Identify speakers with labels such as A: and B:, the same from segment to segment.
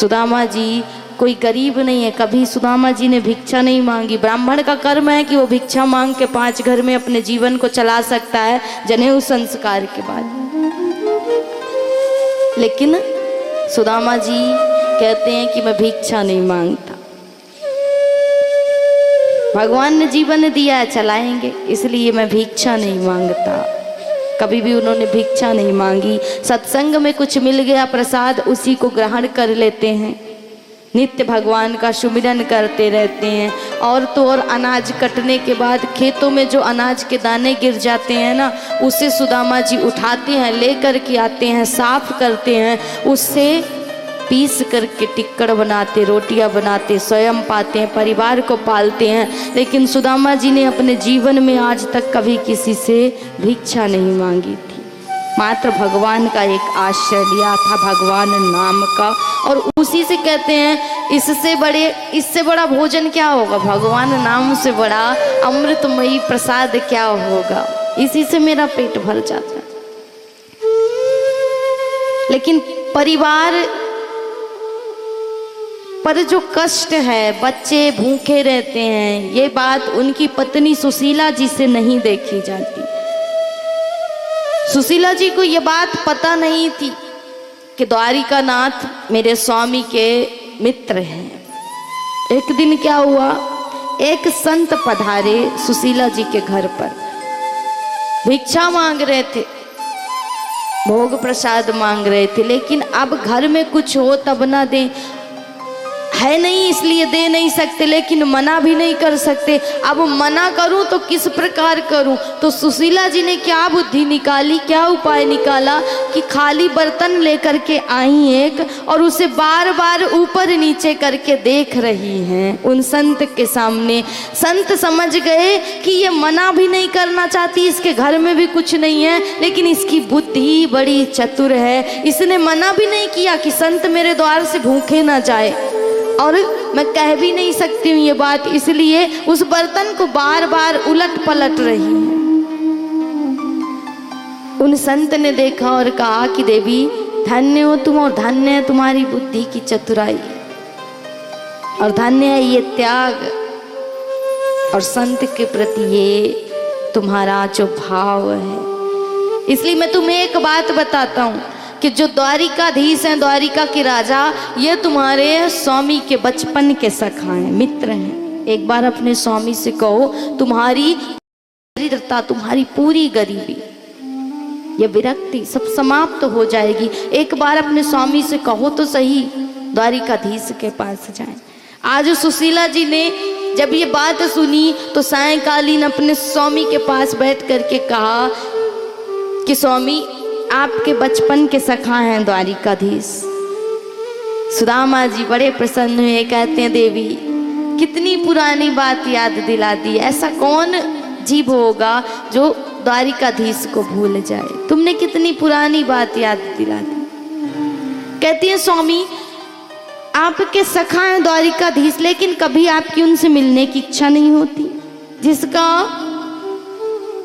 A: सुदामा जी कोई गरीब नहीं है, कभी सुदामा जी ने भिक्षा नहीं मांगी। ब्राह्मण का कर्म है कि वो भिक्षा मांग के 5 घर में अपने जीवन को चला सकता है जनेऊ संस्कार के बाद। लेकिन सुदामा जी कहते हैं कि मैं भिक्षा नहीं मांगता, भगवान ने जीवन दिया है चलाएंगे, इसलिए मैं भिक्षा नहीं मांगता। कभी भी उन्होंने भिक्षा नहीं मांगी। सत्संग में कुछ मिल गया प्रसाद, उसी को ग्रहण कर लेते हैं। नित्य भगवान का सुमिरन करते रहते हैं। और तो और अनाज कटने के बाद खेतों में जो अनाज के दाने गिर जाते हैं ना, उसे सुदामा जी उठाते हैं, लेकर के आते हैं, साफ करते हैं, उससे पीस करके टिक्कड़ बनाते, रोटियां बनाते, स्वयं पाते हैं, परिवार को पालते हैं। लेकिन सुदामा जी ने अपने जीवन में आज तक कभी किसी से भिक्षा नहीं मांगी थी। मात्र भगवान का एक आश्रय लिया था, भगवान नाम का। और उसी से कहते हैं इससे बड़ा भोजन क्या होगा, भगवान नाम से बड़ा अमृतमयी प्रसाद क्या होगा। इसी से मेरा पेट भर जाता है। लेकिन परिवार पर जो कष्ट है, बच्चे भूखे रहते हैं, ये बात उनकी पत्नी सुशीला जी से नहीं देखी जाती। सुशीला जी को ये बात पता नहीं थी कि द्वारिकानाथ मेरे स्वामी के मित्र हैं। एक दिन क्या हुआ, एक संत पधारे सुशीला जी के घर पर, भिक्षा मांग रहे थे, भोग प्रसाद मांग रहे थे। लेकिन अब घर में कुछ हो तब ना दें, है नहीं इसलिए दे नहीं सकते, लेकिन मना भी नहीं कर सकते। अब मना करूं तो किस प्रकार करूं। तो सुशीला जी ने क्या बुद्धि निकाली, क्या उपाय निकाला कि खाली बर्तन लेकर के आई एक, और उसे बार बार ऊपर नीचे करके देख रही हैं उन संत के सामने। संत समझ गए कि ये मना भी नहीं करना चाहती, इसके घर में भी कुछ नहीं है, लेकिन इसकी बुद्धि बड़ी चतुर है। इसने मना भी नहीं किया कि संत मेरे द्वार से भूखे ना जाए, और मैं कह भी नहीं सकती हूँ ये बात, इसलिए उस बर्तन को बार बार उलट पलट रही है। उन संत ने देखा और कहा कि देवी धन्य हो तुम, और धन्य है तुम्हारी बुद्धि की चतुराई, और धन्य है ये त्याग, और संत के प्रति ये तुम्हारा जो भाव है। इसलिए मैं तुम्हें एक बात बताता हूँ कि जो द्वारिकाधीश हैं, द्वारिका के राजा, ये तुम्हारे स्वामी के बचपन के सखा हैं, मित्र हैं। एक बार अपने स्वामी से कहो तुम्हारी दरिद्रता, तुम्हारी पूरी गरीबी, ये विरक्ति सब समाप्त हो जाएगी। एक बार अपने स्वामी से कहो तो सही, द्वारिकाधीश के पास जाएं। आज सुशीला जी ने जब ये बात सुनी तो सायंकालीन अपने स्वामी के पास बैठ करके कहा कि स्वामी आपके बचपन के सखा हैं द्वारिकाधीश। सुदामा जी बड़े प्रसन्न हुए, कहते हैं देवी कितनी पुरानी बात याद दिला दी। ऐसा कौन जीव होगा जो द्वारिकाधीश को भूल जाए, तुमने कितनी पुरानी बात याद दिला दी। कहती है स्वामी आपके सखा हैं द्वारिकाधीश, लेकिन कभी आपकी उनसे मिलने की इच्छा नहीं होती। जिसका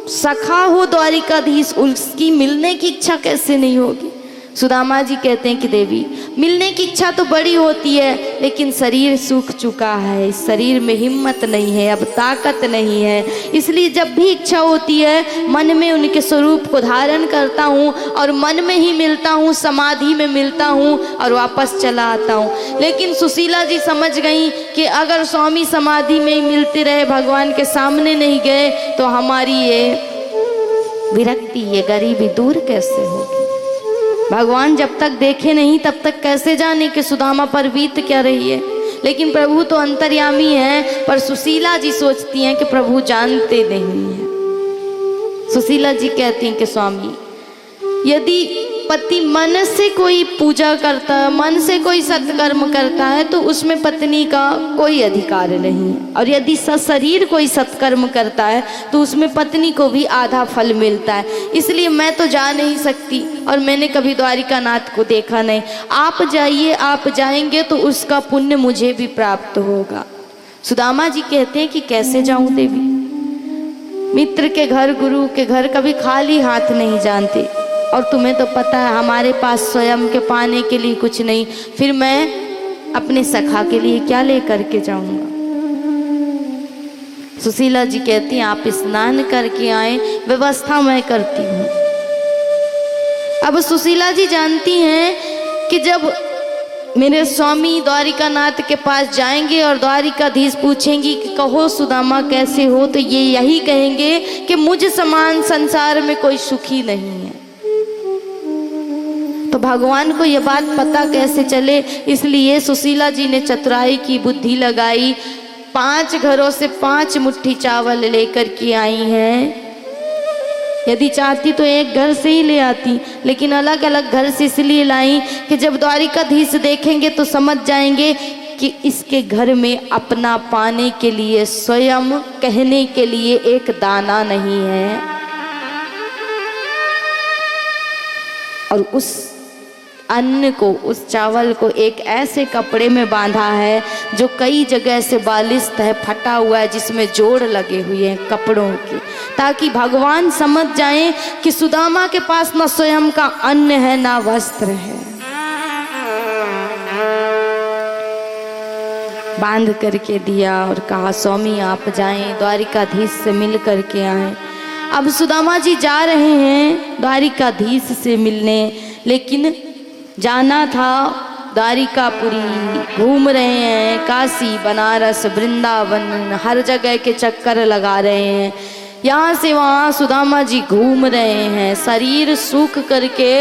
A: सखा हो द्वारिकाधीश, उसकी मिलने की इच्छा कैसे नहीं होगी। सुदामा जी कहते हैं कि देवी मिलने की इच्छा तो बड़ी होती है, लेकिन शरीर सूख चुका है, इस शरीर में हिम्मत नहीं है, अब ताकत नहीं है। इसलिए जब भी इच्छा होती है मन में उनके स्वरूप को धारण करता हूँ, और मन में ही मिलता हूँ, समाधि में मिलता हूँ और वापस चला आता हूँ। लेकिन सुशीला जी समझ गई कि अगर स्वामी समाधि में ही मिलते रहे, भगवान के सामने नहीं गए, तो हमारी ये विरक्ति, ये गरीबी दूर कैसे होगी। भगवान जब तक देखे नहीं तब तक कैसे जाने कि सुदामा पर बीत क्या रही है। लेकिन प्रभु तो अंतर्यामी है, पर सुशीला जी सोचती हैं कि प्रभु जानते नहीं हैं। सुशीला जी कहती हैं कि स्वामी यदि पति मन से कोई पूजा करता है, मन से कोई सत्कर्म करता है, तो उसमें पत्नी का कोई अधिकार नहीं है। और यदि सशरीर कोई सत्कर्म करता है तो उसमें पत्नी को भी आधा फल मिलता है। इसलिए मैं तो जा नहीं सकती, और मैंने कभी द्वारिकानाथ को देखा नहीं। आप जाइए, आप जाएंगे तो उसका पुण्य मुझे भी प्राप्त होगा। सुदामा जी कहते हैं कि कैसे जाऊं देवी, मित्र के घर, गुरु के घर कभी खाली हाथ नहीं जानते, और तुम्हें तो पता है हमारे पास स्वयं के पाने के लिए कुछ नहीं। फिर मैं अपने सखा के लिए क्या लेकर के जाऊंगा। सुशीला जी कहती हैं आप स्नान करके आए, व्यवस्था मैं करती हूँ। अब सुशीला जी जानती हैं कि जब मेरे स्वामी द्वारिकानाथ के पास जाएंगे और द्वारिकाधीश पूछेंगी कि कहो सुदामा कैसे हो, तो ये यही कहेंगे कि मुझ समान संसार में कोई सुखी नहीं है। तो भगवान को ये बात पता कैसे चले, इसलिए सुशीला जी ने चतुराई की बुद्धि लगाई। 5 घरों से 5 मुट्ठी चावल लेकर के आई हैं। यदि चाहती तो एक घर से ही ले आती, लेकिन अलग अलग घर से इसलिए लाई कि जब द्वारिकाधीश देखेंगे तो समझ जाएंगे कि इसके घर में अपना पाने के लिए, स्वयं कहने के लिए एक दाना नहीं है। और उस अन्न को, उस चावल को एक ऐसे कपड़े में बांधा है जो कई जगह से बालिश्त है, फटा हुआ है, जिसमें जोड़ लगे हुए हैं कपड़ों के, ताकि भगवान समझ जाएं कि सुदामा के पास न स्वयं का अन्न है ना वस्त्र है। बांध करके दिया और कहा स्वामी आप जाएं, द्वारिकाधीश से मिल करके आए। अब सुदामा जी जा रहे हैं द्वारिकाधीश से मिलने, लेकिन जाना था द्वारिकापुरी, घूम रहे हैं काशी बनारस वृंदावन, हर जगह के चक्कर लगा रहे हैं, यहाँ से वहाँ सुदामा जी घूम रहे हैं। शरीर सूख करके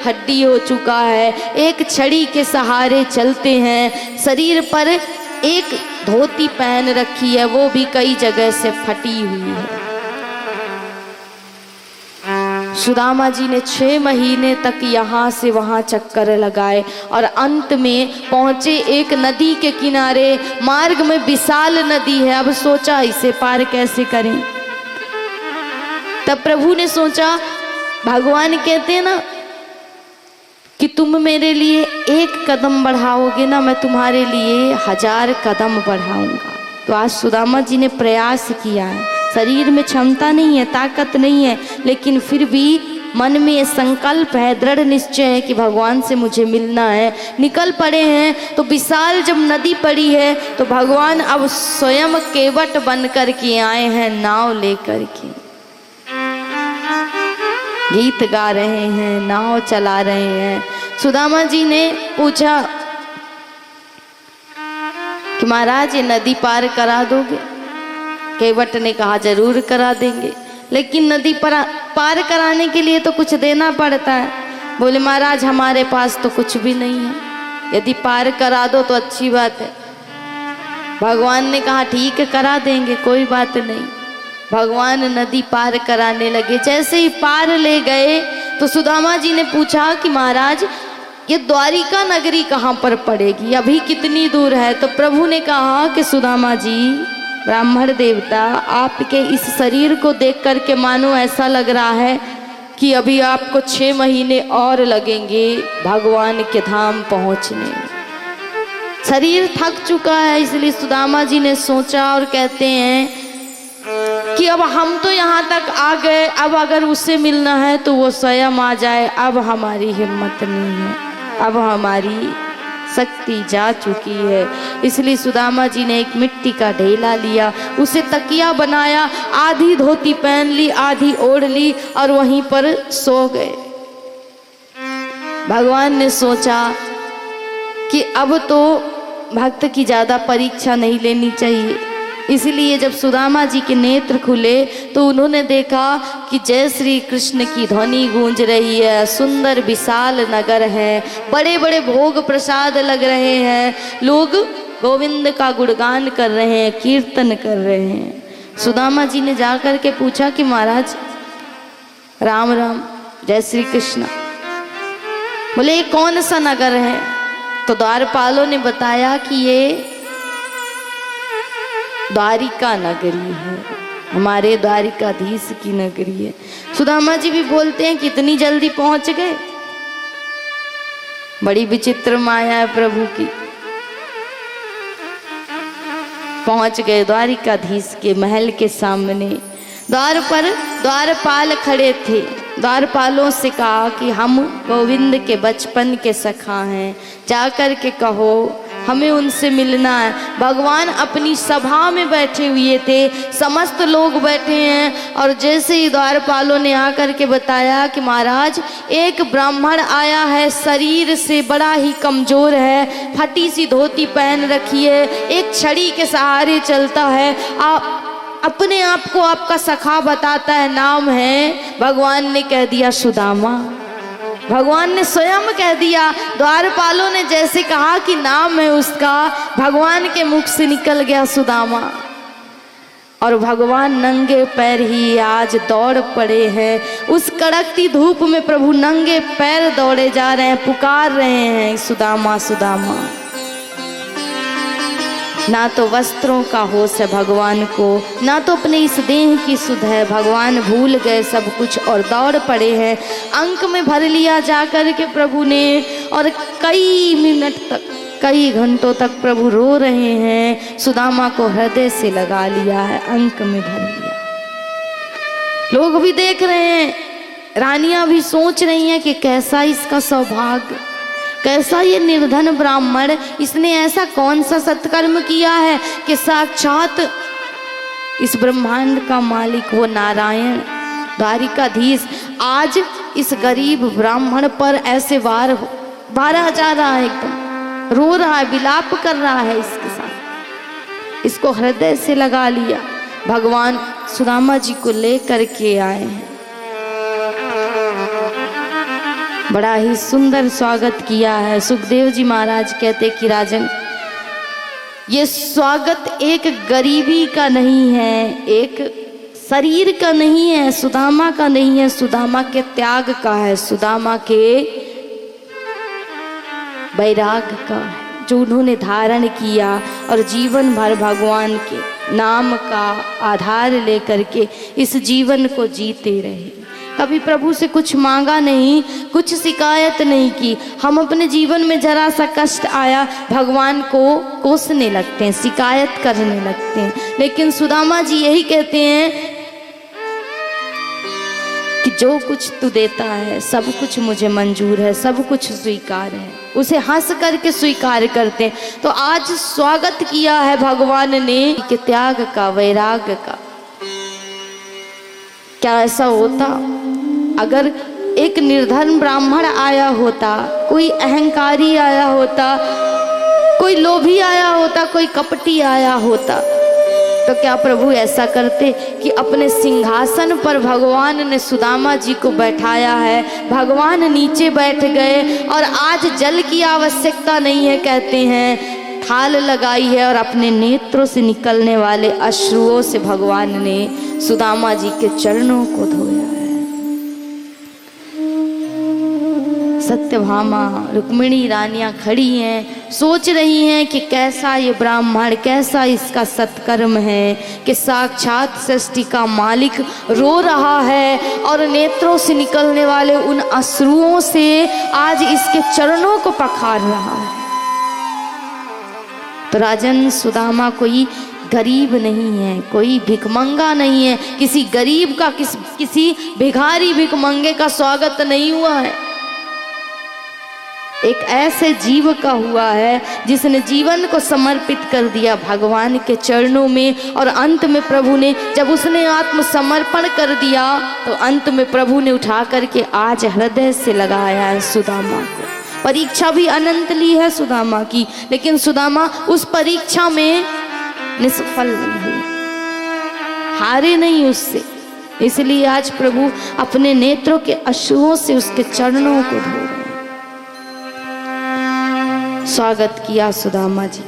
A: हड्डी हो चुका है, एक छड़ी के सहारे चलते हैं। शरीर पर एक धोती पहन रखी है, वो भी कई जगह से फटी हुई है। सुदामा जी ने 6 महीने तक यहाँ से वहाँ चक्कर लगाए और अंत में पहुँचे एक नदी के किनारे। मार्ग में विशाल नदी है। अब सोचा इसे पार कैसे करें। तब प्रभु ने सोचा, भगवान कहते हैं ना कि तुम मेरे लिए 1 कदम बढ़ाओगे ना, मैं तुम्हारे लिए 1000 कदम बढ़ाऊंगा। तो आज सुदामा जी ने प्रयास किया है। शरीर में क्षमता नहीं है, ताकत नहीं है, लेकिन फिर भी मन में ये संकल्प है, दृढ़ निश्चय है कि भगवान से मुझे मिलना है। निकल पड़े हैं तो विशाल जब नदी पड़ी है तो भगवान अब स्वयं केवट बन कर के आए हैं, नाव लेकर के गीत गा रहे हैं, नाव चला रहे हैं। सुदामा जी ने पूछा कि महाराज ये नदी पार करा दोगे? केवट ने कहा जरूर करा देंगे, लेकिन नदी पार कराने के लिए तो कुछ देना पड़ता है। बोले महाराज हमारे पास तो कुछ भी नहीं है, यदि पार करा दो तो अच्छी बात है। भगवान ने कहा ठीक है करा देंगे, कोई बात नहीं। भगवान नदी पार कराने लगे। जैसे ही पार ले गए तो सुदामा जी ने पूछा कि महाराज ये द्वारिका नगरी कहाँ पर पड़ेगी, अभी कितनी दूर है? तो प्रभु ने कहा कि सुदामा जी, ब्राह्मण देवता, आपके इस शरीर को देख करके मानो ऐसा लग रहा है कि अभी आपको 6 महीने और लगेंगे भगवान के धाम पहुँचने में। शरीर थक चुका है, इसलिए सुदामा जी ने सोचा और कहते हैं कि अब हम तो यहाँ तक आ गए, अब अगर उससे मिलना है तो वो स्वयं आ जाए। अब हमारी हिम्मत नहीं है, अब हमारी शक्ति जा चुकी है। इसलिए सुदामा जी ने एक मिट्टी का ढेला लिया, उसे तकिया बनाया, आधी धोती पहन ली, आधी ओढ़ ली और वहीं पर सो गए। भगवान ने सोचा कि अब तो भक्त की ज़्यादा परीक्षा नहीं लेनी चाहिए। इसलिए जब सुदामा जी के नेत्र खुले तो उन्होंने देखा कि जय श्री कृष्ण की ध्वनि गूंज रही है, सुंदर विशाल नगर है, बड़े बड़े भोग प्रसाद लग रहे हैं, लोग गोविंद का गुणगान कर रहे हैं, कीर्तन कर रहे हैं। सुदामा जी ने जाकर के पूछा कि महाराज राम राम, जय श्री कृष्ण। बोले ये कौन सा नगर है? तो द्वारपालों ने बताया कि ये द्वारिका नगरी है, हमारे द्वारिकाधीश की नगरी है। सुदामा जी भी बोलते हैं कि इतनी जल्दी पहुंच गए, बड़ी विचित्र माया है प्रभु की। पहुंच गए द्वारिकाधीश के महल के सामने। द्वार पर द्वारपाल खड़े थे। द्वारपालों से कहा कि हम गोविंद के बचपन के सखा हैं, जाकर के कहो हमें उनसे मिलना है। भगवान अपनी सभा में बैठे हुए थे, समस्त लोग बैठे हैं, और जैसे ही द्वारपालों ने आकर के बताया कि महाराज एक ब्राह्मण आया है, शरीर से बड़ा ही कमज़ोर है, फटी सी धोती पहन रखी है, एक छड़ी के सहारे चलता है, आप अपने आप को आपका सखा बताता है, नाम है, भगवान ने कह दिया सुदामा। भगवान ने स्वयं कह दिया। द्वारपालों ने जैसे कहा कि नाम है उसका, भगवान के मुख से निकल गया सुदामा। और भगवान नंगे पैर ही आज दौड़ पड़े हैं, उस कड़कती धूप में प्रभु नंगे पैर दौड़े जा रहे हैं, पुकार रहे हैं सुदामा सुदामा। ना तो वस्त्रों का होश है भगवान को, ना तो अपने इस देह की सुध है, भगवान भूल गए सब कुछ और दौड़ पड़े हैं। अंक में भर लिया जाकर के प्रभु ने, और कई मिनट तक, कई घंटों तक प्रभु रो रहे हैं, सुदामा को हृदय से लगा लिया है, अंक में भर लिया। लोग भी देख रहे हैं, रानियां भी सोच रही हैं कि कैसा इसका सौभाग्य, कैसा ये निर्धन ब्राह्मण, इसने ऐसा कौन सा सत्कर्म किया है कि साक्षात इस ब्रह्मांड का मालिक वो नारायण द्वारिकाधीश आज इस गरीब ब्राह्मण पर ऐसे वारा जा रहा है, एकदम रो रहा है, विलाप कर रहा है इसके साथ। इसको हृदय से लगा लिया। भगवान सुदामा जी को लेकर के आए हैं, बड़ा ही सुंदर स्वागत किया है। सुखदेव जी महाराज कहते कि राजन, ये स्वागत एक गरीबी का नहीं है, एक शरीर का नहीं है, सुदामा का नहीं है, सुदामा के त्याग का है, सुदामा के वैराग का है, जो उन्होंने धारण किया और जीवन भर भगवान के नाम का आधार लेकर के इस जीवन को जीते रहे। कभी प्रभु से कुछ मांगा नहीं, कुछ शिकायत नहीं की। हम अपने जीवन में जरा सा कष्ट आया, भगवान को कोसने लगते हैं, शिकायत करने लगते हैं। लेकिन सुदामा जी यही कहते हैं कि जो कुछ तू देता है सब कुछ मुझे मंजूर है, सब कुछ स्वीकार है। उसे हंस करके स्वीकार करते हैं। तो आज स्वागत किया है भगवान ने कि त्याग का, वैराग का। क्या ऐसा होता अगर एक निर्धन ब्राह्मण आया होता, कोई अहंकारी आया होता, कोई लोभी आया होता, कोई कपटी आया होता, तो क्या प्रभु ऐसा करते कि अपने सिंहासन पर भगवान ने सुदामा जी को बैठाया है, भगवान नीचे बैठ गए और आज जल की आवश्यकता नहीं है, कहते हैं थाल लगाई है और अपने नेत्रों से निकलने वाले अश्रुओं से भगवान ने सुदामा जी के चरणों को धोया है। सत्यभामा, रुक्मिणी रानियां खड़ी हैं, सोच रही हैं कि कैसा ये ब्राह्मण, कैसा इसका सत्कर्म है कि साक्षात सृष्टि का मालिक रो रहा है और नेत्रों से निकलने वाले उन अश्रुओं से आज इसके चरणों को पखार रहा है। तो राजन, सुदामा कोई गरीब नहीं है, कोई भिखमंगा नहीं है, किसी गरीब का, किसी भिखारी भिखमंगे का स्वागत नहीं हुआ है। एक ऐसे जीव का हुआ है जिसने जीवन को समर्पित कर दिया भगवान के चरणों में। और अंत में प्रभु ने, जब उसने आत्मसमर्पण कर दिया, तो अंत में प्रभु ने उठा करके आज हृदय से लगाया है सुदामा को। परीक्षा भी अनंत ली है सुदामा की, लेकिन सुदामा उस परीक्षा में निष्फल नहीं हुए, हारे नहीं उससे। इसलिए आज प्रभु अपने नेत्रों के अश्रुओं से उसके चरणों को धो रहे हैं। स्वागत किया सुदामा जी,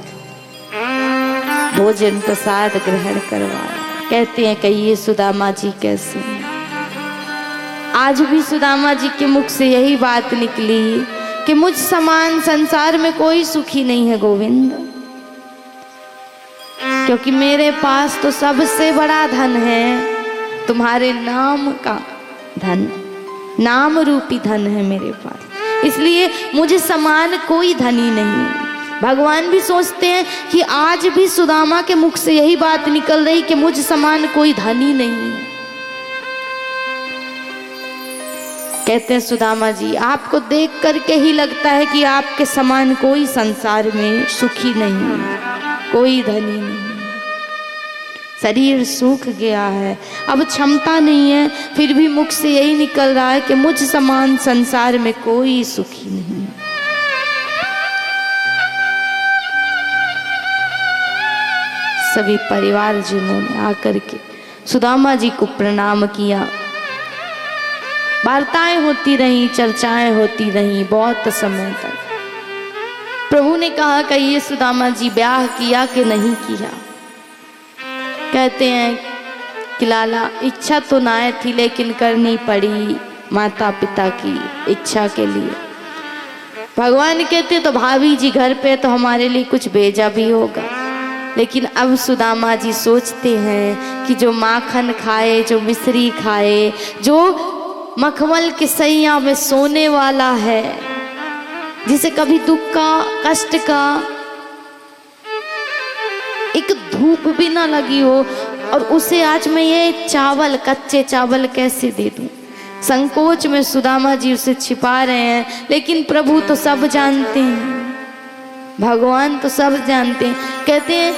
A: भोजन प्रसाद ग्रहण करवाया। कहते हैं कहिए सुदामा जी कैसे हैं? आज भी सुदामा जी के मुख से यही बात निकली कि मुझ समान संसार में कोई सुखी नहीं है गोविंद, क्योंकि मेरे पास तो सबसे बड़ा धन है, तुम्हारे नाम का धन, नाम रूपी धन है मेरे पास। इसलिए मुझे समान कोई धनी नहीं है। भगवान भी सोचते हैं कि आज भी सुदामा के मुख से यही बात निकल रही कि मुझ समान कोई धनी नहीं है। कहते हैं सुदामा जी, आपको देख करके ही लगता है कि आपके समान कोई संसार में सुखी नहीं है, कोई धनी नहीं। शरीर सूख गया है, अब क्षमता नहीं है, फिर भी मुख से यही निकल रहा है कि मुझ समान संसार में कोई सुखी नहीं। सभी परिवारजनों ने आकर के सुदामा जी को प्रणाम किया। वार्ताएं होती रही, चर्चाएं होती रही बहुत समय तक। प्रभु ने कहा कि ये सुदामा जी ब्याह किया कि नहीं किया। कहते हैं कि लाला इच्छा तो ना थी, लेकिन करनी पड़ी माता पिता की इच्छा के लिए। भगवान कहते तो भाभी जी घर पे तो हमारे लिए कुछ भेजा भी होगा, लेकिन अब सुदामा जी सोचते हैं कि जो माखन खाए, जो मिश्री खाए, जो मखमल के सैया में सोने वाला है, जिसे कभी दुख का, कष्ट का एक धूप भी ना लगी हो, और उसे आज मैं ये चावल, कच्चे चावल कैसे दे दूं। संकोच में सुदामा जी उसे छिपा रहे हैं, लेकिन प्रभु तो सब जानते हैं, भगवान तो सब जानते हैं। कहते हैं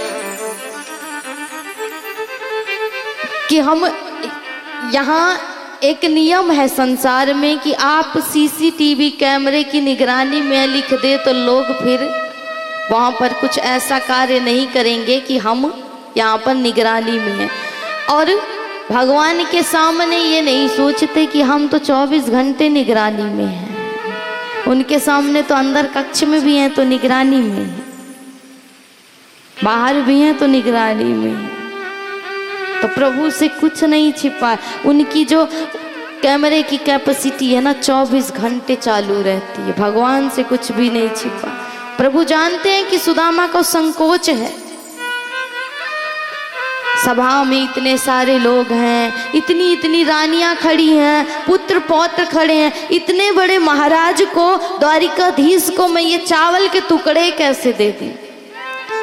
A: कि हम यहाँ एक नियम है संसार में कि आप सीसीटीवी कैमरे की निगरानी में लिख दे तो लोग फिर वहाँ पर कुछ ऐसा कार्य नहीं करेंगे कि हम यहाँ पर निगरानी में हैं। और भगवान के सामने ये नहीं सोचते कि हम तो 24 घंटे निगरानी में हैं। उनके सामने तो अंदर कक्ष में भी हैं तो निगरानी में हैं, बाहर भी हैं तो निगरानी में हैं। तो प्रभु से कुछ नहीं छिपा। उनकी जो कैमरे की कैपेसिटी है ना 24 घंटे चालू रहती है, भगवान से कुछ भी नहीं छिपा। प्रभु जानते हैं कि सुदामा को संकोच है, सभा में इतने सारे लोग हैं, इतनी इतनी रानियां खड़ी हैं, पुत्र पौत्र खड़े हैं, इतने बड़े महाराज को, द्वारिकाधीश को मैं ये चावल के टुकड़े कैसे दे दूं।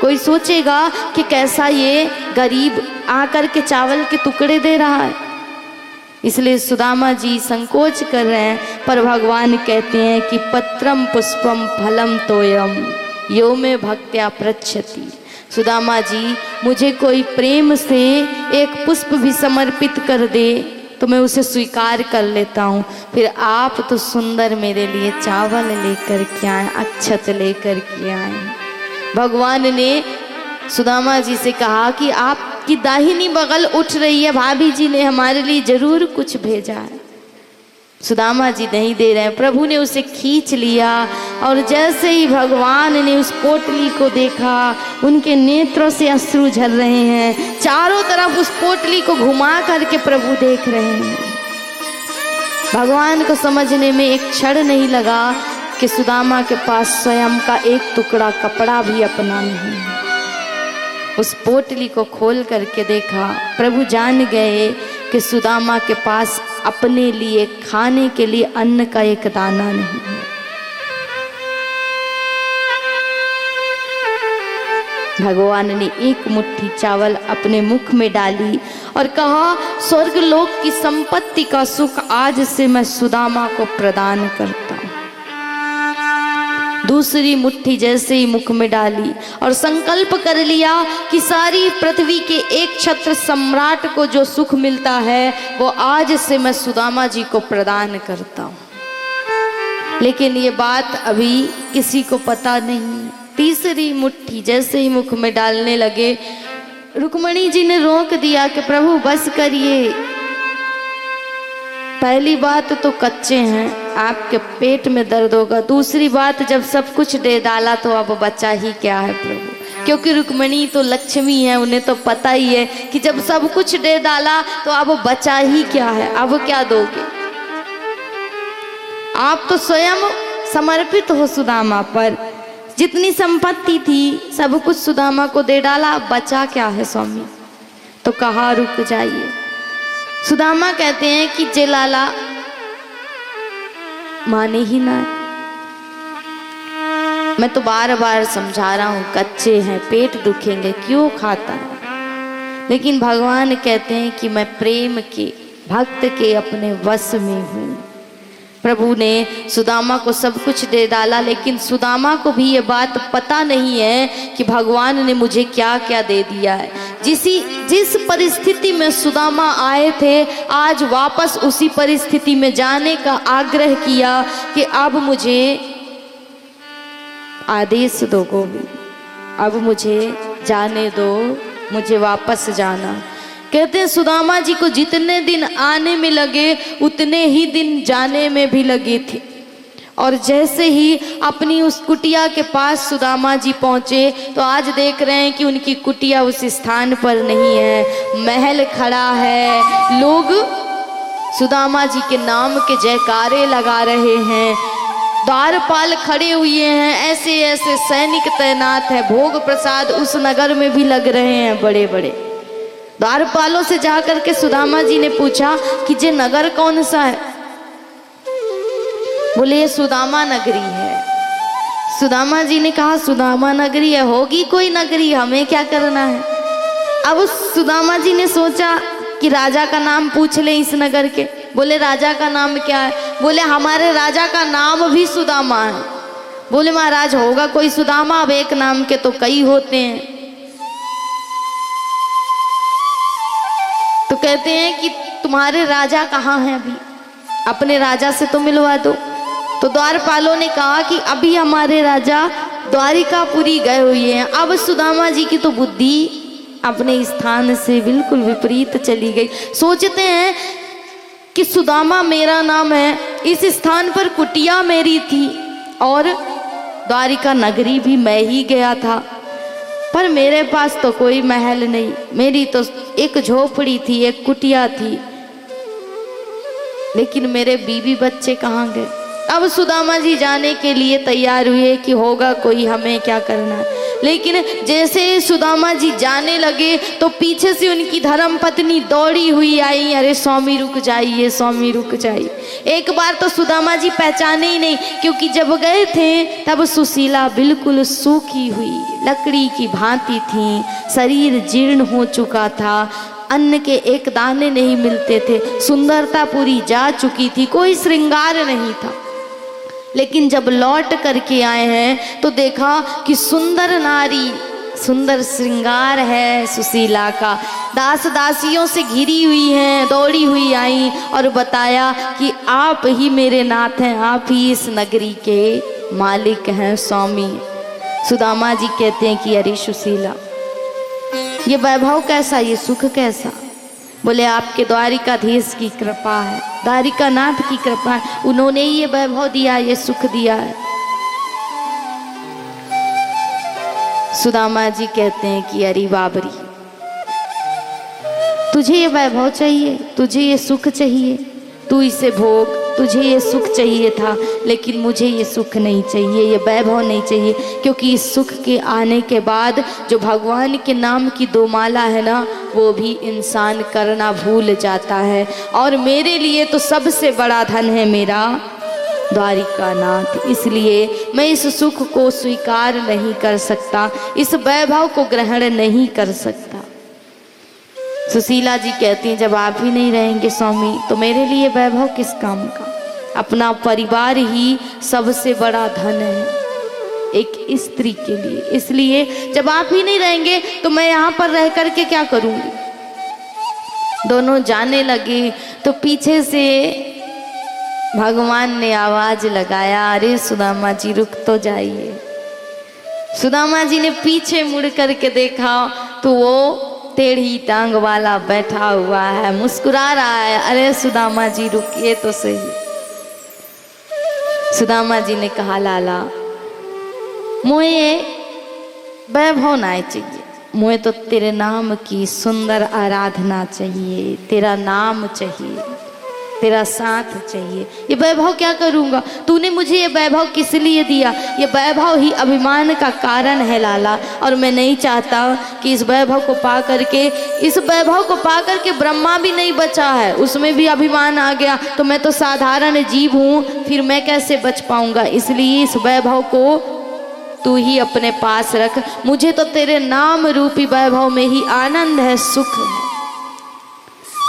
A: कोई सोचेगा कि कैसा ये गरीब आकर के चावल के टुकड़े दे रहा है, इसलिए सुदामा जी संकोच कर रहे हैं। पर भगवान कहते हैं कि पत्रम पुष्पम फलम तोयम यो में भक्त्या पृच्छति। सुदामा जी, मुझे कोई प्रेम से एक पुष्प भी समर्पित कर दे तो मैं उसे स्वीकार कर लेता हूँ। फिर आप तो सुंदर मेरे लिए चावल लेकर के आए, अक्षत लेकर के आए। भगवान ने सुदामा जी से कहा कि आपकी दाहिनी बगल उठ रही है, भाभी जी ने हमारे लिए जरूर कुछ भेजा है। सुदामा जी नहीं दे रहे हैं। प्रभु ने उसे खींच लिया, और जैसे ही भगवान ने उस पोटली को देखा, उनके नेत्रों से अश्रु झर रहे हैं। चारों तरफ उस पोटली को घुमा करके प्रभु देख रहे हैं। भगवान को समझने में एक क्षण नहीं लगा कि सुदामा के पास स्वयं का एक टुकड़ा कपड़ा भी अपना नहीं है। उस पोटली को खोल करके देखा, प्रभु जान गए कि सुदामा के पास अपने लिए खाने के लिए अन्न का एक दाना नहीं है। भगवान ने एक मुट्ठी चावल अपने मुख में डाली और कहा, स्वर्ग लोक की संपत्ति का सुख आज से मैं सुदामा को प्रदान करता हूँ। दूसरी मुट्ठी जैसे ही मुख में डाली और संकल्प कर लिया कि सारी पृथ्वी के एक छत्र सम्राट को जो सुख मिलता है वो आज से मैं सुदामा जी को प्रदान करता हूँ। लेकिन ये बात अभी किसी को पता नहीं। तीसरी मुट्ठी जैसे ही मुख में डालने लगे, रुक्मणी जी ने रोक दिया कि प्रभु बस करिए। पहली बात तो कच्चे हैं, आपके पेट में दर्द होगा। दूसरी बात, जब सब कुछ दे डाला तो अब बचा ही क्या है प्रभु, क्योंकि रुक्मणी तो लक्ष्मी है, उन्हें तो पता ही है कि जब सब कुछ दे डाला तो अब बचा ही क्या है, अब क्या दोगे। आप तो स्वयं समर्पित हो सुदामा पर, जितनी संपत्ति थी सब कुछ सुदामा को दे डाला, अब बचा क्या है स्वामी। तो कहा रुक जाइए। सुदामा कहते हैं कि जे लाला माने ही ना, मैं तो बार बार समझा रहा हूँ कच्चे हैं, पेट दुखेंगे, क्यों खाता है। लेकिन भगवान कहते हैं कि मैं प्रेम के, भक्त के अपने वश में हूँ। प्रभु ने सुदामा को सब कुछ दे डाला, लेकिन सुदामा को भी ये बात पता नहीं है कि भगवान ने मुझे क्या क्या दे दिया है। जिस परिस्थिति में सुदामा आए थे, आज वापस उसी परिस्थिति में जाने का आग्रह किया कि अब मुझे आदेश दो गोविंद, अब मुझे जाने दो, मुझे वापस जाना। कहते हैं सुदामा जी को जितने दिन आने में लगे उतने ही दिन जाने में भी लगे थे। और जैसे ही अपनी उस कुटिया के पास सुदामा जी पहुँचे तो आज देख रहे हैं कि उनकी कुटिया उस स्थान पर नहीं है, महल खड़ा है। लोग सुदामा जी के नाम के जयकारे लगा रहे हैं, द्वारपाल खड़े हुए हैं, ऐसे ऐसे सैनिक तैनात है, भोग प्रसाद उस नगर में भी लग रहे हैं बड़े बड़े। द्वारपालों से जाकर के सुदामा जी ने पूछा कि ये नगर कौन सा है? बोले ये सुदामा नगरी है। सुदामा जी ने कहा सुदामा नगरी है, होगी कोई नगरी, हमें क्या करना है। अब सुदामा जी ने सोचा कि राजा का नाम पूछ ले इस नगर के। बोले राजा का नाम क्या है? बोले हमारे राजा का नाम भी सुदामा है। बोले महाराज होगा कोई सुदामा, अब एक नाम के तो कई होते हैं। तो कहते हैं कि तुम्हारे राजा कहाँ हैं, अभी अपने राजा से तो मिलवा दो। तो द्वारपालों ने कहा कि अभी हमारे राजा द्वारिकापुरी गए हुए हैं। अब सुदामा जी की तो बुद्धि अपने स्थान से बिल्कुल विपरीत चली गई। सोचते हैं कि सुदामा मेरा नाम है, इस स्थान पर कुटिया मेरी थी और द्वारिका नगरी भी मैं ही गया था, पर मेरे पास तो कोई महल नहीं, मेरी तो एक झोपड़ी थी, एक कुटिया थी, लेकिन मेरे बीवी बच्चे कहाँ गए। अब सुदामा जी जाने के लिए तैयार हुए कि होगा कोई, हमें क्या करना है। लेकिन जैसे सुदामा जी जाने लगे तो पीछे से उनकी धर्म पत्नी दौड़ी हुई आई, अरे स्वामी रुक जाइए, स्वामी रुक जाइए। एक बार तो सुदामा जी पहचाने ही नहीं, क्योंकि जब गए थे तब सुशीला बिल्कुल सूखी हुई लकड़ी की भांति थी, शरीर जीर्ण हो चुका था, अन्न के एक दाने नहीं मिलते थे, सुंदरता पूरी जा चुकी थी, कोई श्रृंगार नहीं था। लेकिन जब लौट करके आए हैं तो देखा कि सुंदर नारी, सुंदर श्रृंगार है सुशीला का, दास दासियों से घिरी हुई हैं, दौड़ी हुई आई और बताया कि आप ही मेरे नाथ हैं, आप ही इस नगरी के मालिक हैं, स्वामी। सुदामा जी कहते हैं कि अरे सुशीला, ये वैभव कैसा, ये सुख कैसा? बोले आपके द्वारिकाधीश की कृपा है, द्वारिकानाथ की कृपा है, उन्होंने ही ये वैभव दिया, ये सुख दिया है। सुदामा जी कहते हैं कि अरे बाबरी, तुझे ये वैभव चाहिए, तुझे ये सुख चाहिए, तू इसे भोग, तुझे ये सुख चाहिए था, लेकिन मुझे ये सुख नहीं चाहिए, ये वैभव नहीं चाहिए, क्योंकि इस सुख के आने के बाद जो भगवान के नाम की दो माला है ना, वो भी इंसान करना भूल जाता है। और मेरे लिए तो सबसे बड़ा धन है मेरा द्वारिकानाथ, इसलिए मैं इस सुख को स्वीकार नहीं कर सकता, इस वैभव को ग्रहण नहीं कर सकता। सुशीला जी कहती हैं जब आप ही नहीं रहेंगे स्वामी तो मेरे लिए वैभव किस काम का? अपना परिवार ही सबसे बड़ा धन है एक स्त्री के लिए, इसलिए जब आप ही नहीं रहेंगे तो मैं यहाँ पर रह कर के क्या करूँगी। दोनों जाने लगे तो पीछे से भगवान ने आवाज लगाया, अरे सुदामा जी रुक तो जाइए। सुदामा जी ने पीछे मुड़ करके देखा तो वो टेढ़ी टांग वाला बैठा हुआ है, मुस्कुरा रहा है। अरे सुदामा जी रुकिए तो सही। सुदामा जी ने कहा लाला, मुझे वैभव ना चाहिए, मुझे तो तेरे नाम की सुंदर आराधना चाहिए, तेरा नाम चाहिए, तेरा साथ चाहिए। ये वैभव क्या करूँगा? तूने मुझे ये वैभव किस लिए दिया? ये वैभव ही अभिमान का कारण है लाला, और मैं नहीं चाहता कि इस वैभव को पा करके, इस वैभव को पा करके ब्रह्मा भी नहीं बचा है, उसमें भी अभिमान आ गया, तो मैं तो साधारण जीव हूँ, फिर मैं कैसे बच पाऊँगा। इसलिए इस वैभव को तू ही अपने पास रख, मुझे तो तेरे नाम रूपी वैभव में ही आनंद है, सुख है।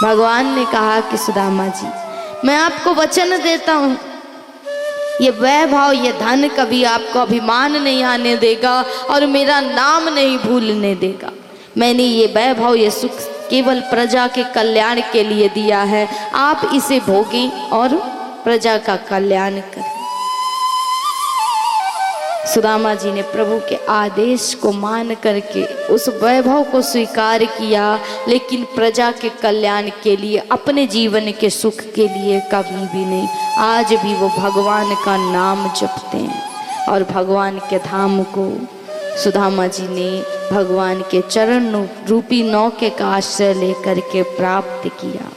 A: भगवान ने कहा कि सुदामा जी मैं आपको वचन देता हूँ ये वैभव, ये धन कभी आपको अभिमान नहीं आने देगा और मेरा नाम नहीं भूलने देगा। मैंने ये वैभव, ये सुख केवल प्रजा के कल्याण के लिए दिया है। आप इसे भोगें और प्रजा का कल्याण करें। सुदामा जी ने प्रभु के आदेश को मान करके उस वैभव को स्वीकार किया, लेकिन प्रजा के कल्याण के लिए, अपने जीवन के सुख के लिए कभी भी नहीं। आज भी वो भगवान का नाम जपते हैं और भगवान के धाम को सुदामा जी ने भगवान के चरण रूपी नौके का आश्रय लेकर के प्राप्त किया।